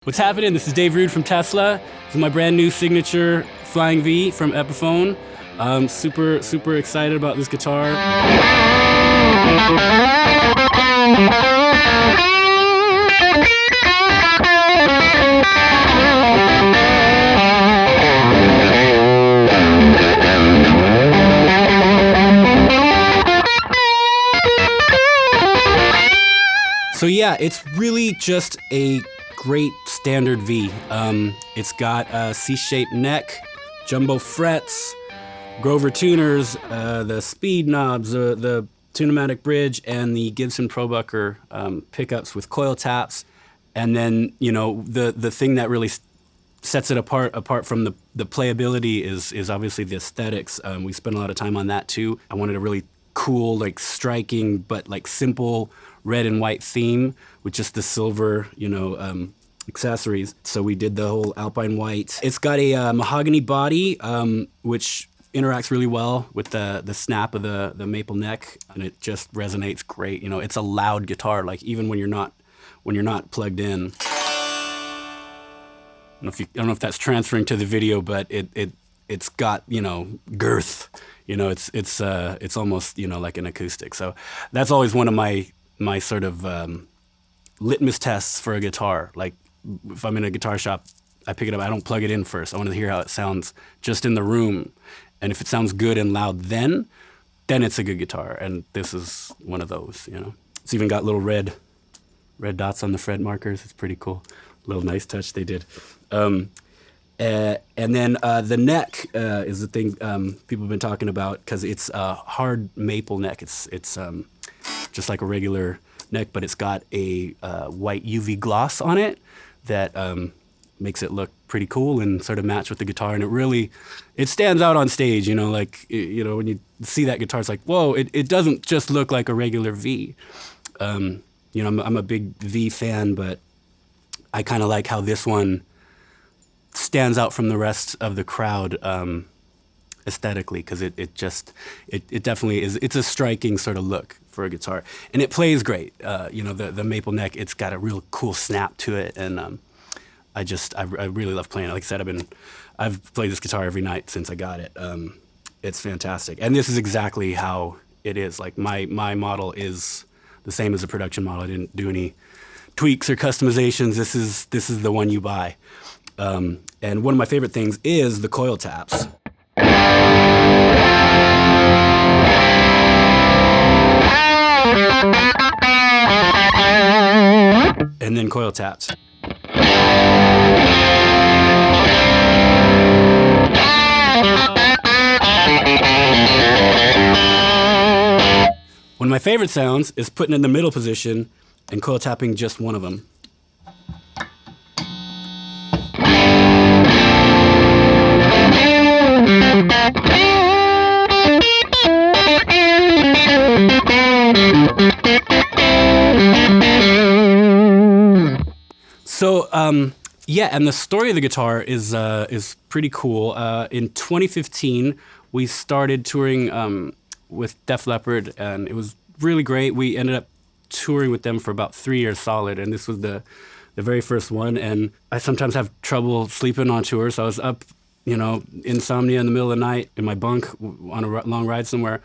What's happening? This is Dave Rude from Tesla. This is my brand new signature Flying V from Epiphone. I'm super excited about this guitar. So yeah, it's really just a great standard V. It's got a C-shaped neck, jumbo frets, Grover tuners, the speed knobs, the Tune-o-matic bridge, and the Gibson Probucker pickups with coil taps. And then, you know, the thing that really sets it apart from the playability is obviously the aesthetics. We spent a lot of time on that too. I wanted a really cool, like striking, but like simple red and white theme with just the silver, accessories. So we did the whole Alpine white. It's got a mahogany body, which interacts really well with the snap of the maple neck, and it just resonates great. You know, it's a loud guitar, like even when you're not plugged in. I don't know if that's transferring to the video, but it's got, girth. It's almost, like an acoustic. So that's always one of my sort of litmus tests for a guitar. Like if I'm in a guitar shop, I pick it up, I don't plug it in first. I want to hear how it sounds just in the room. And if it sounds good and loud then it's a good guitar. And this is one of those, It's even got little red dots on the fret markers. It's pretty cool. Little nice touch they did. And then the neck is the thing people have been talking about, because it's a hard maple neck. It's just like a regular neck, but it's got a white UV gloss on it that makes it look pretty cool and sort of match with the guitar. And it stands out on stage, when you see that guitar, it's like, whoa, it doesn't just look like a regular V. I'm a big V fan, but I kind of like how this one stands out from the rest of the crowd aesthetically, because it definitely is. It's a striking sort of look for a guitar, and it plays great. The maple neck, it's got a real cool snap to it, and I really love playing it. Like I said, I've played this guitar every night since I got it. It's fantastic, and this is exactly how it is. Like my model is the same as the production model. I didn't do any tweaks or customizations. This is the one you buy. And one of my favorite things is the coil taps. And then coil taps. One of my favorite sounds is putting it in the middle position and coil tapping just one of them. So, and the story of the guitar is pretty cool. In 2015, we started touring with Def Leppard, and it was really great. We ended up touring with them for about 3 years solid, and this was the very first one. And I sometimes have trouble sleeping on tour, so I was up, insomnia in the middle of the night in my bunk on a long ride somewhere,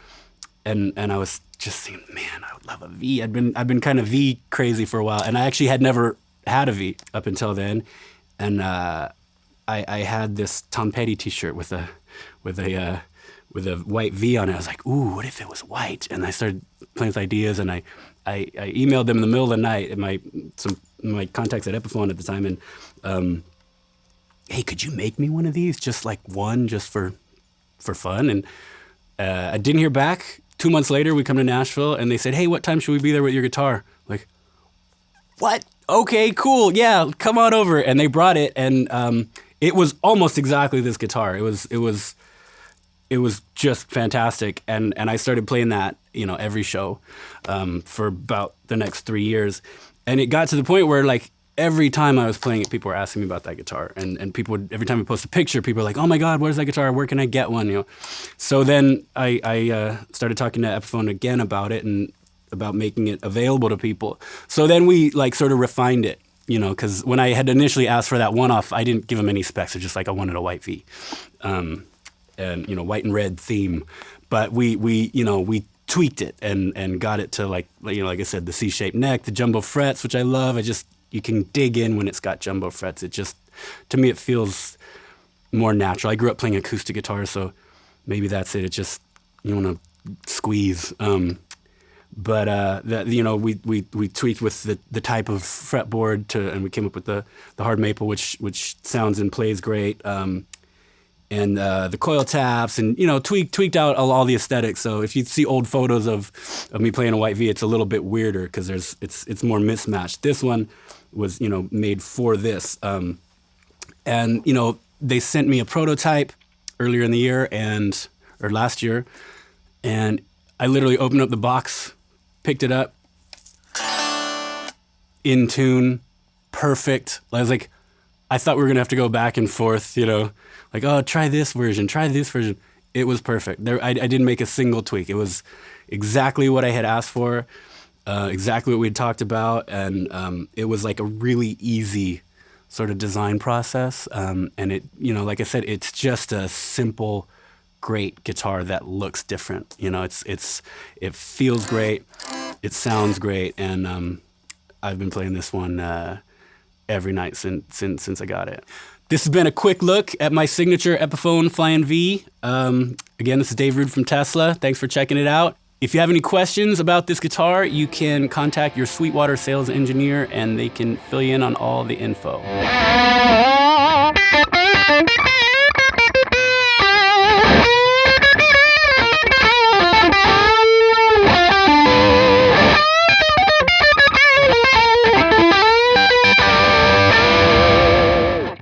and I was just thinking, man, I would love a V. I've been kind of V crazy for a while, and I actually had never had a V up until then, and I had this Tom Petty T-shirt with a white V on it. I was like, ooh, what if it was white? And I started playing with ideas, and I emailed them in the middle of the night, and my contacts at Epiphone at the time, and hey, could you make me one of these? Just like one, just for fun. And I didn't hear back. 2 months later, we come to Nashville, and they said, hey, what time should we be there with your guitar? Like, what? Okay, cool. Yeah, come on over. And they brought it, and it was almost exactly this guitar. It was just fantastic. And I started playing that, every show for about the next 3 years. And it got to the point where, like, every time I was playing it, people were asking me about that guitar. And people would, every time I post a picture, people were like, oh my God, where's that guitar? Where can I get one? So then I started talking to Epiphone again about it, and about making it available to people. So then we sort of refined it you know, because when I had initially asked for that one-off, I didn't give them any specs. It's just like I wanted a white V, and you know, white and red theme. But we tweaked it and got it to like I said, the C-shaped neck, the jumbo frets, which I love. You can dig in when it's got jumbo frets. It just, to me, it feels more natural. I grew up playing acoustic guitar, so maybe that's it. It just, you want to squeeze. But we tweaked with the type of fretboard and we came up with the hard maple, which sounds and plays great. And the coil taps, and tweaked out all the aesthetics. So if you see old photos of me playing a white V, it's a little bit weirder because it's more mismatched. This one was made for this, and they sent me a prototype earlier in the year or last year, and I literally opened up the box, picked it up, in tune, perfect. I was like, I thought we were gonna have to go back and forth, like, oh, try this version. It was perfect. I didn't make a single tweak. It was exactly what I had asked for, exactly what we had talked about, and it was like a really easy sort of design process. And it, like I said, it's just a simple, great guitar that looks different. It feels great, it sounds great, and I've been playing this one every night since I got it. This has been a quick look at my signature Epiphone Flying V. Again, this is Dave Rude from Tesla. Thanks for checking it out. If you have any questions about this guitar, you can contact your Sweetwater sales engineer and they can fill you in on all the info.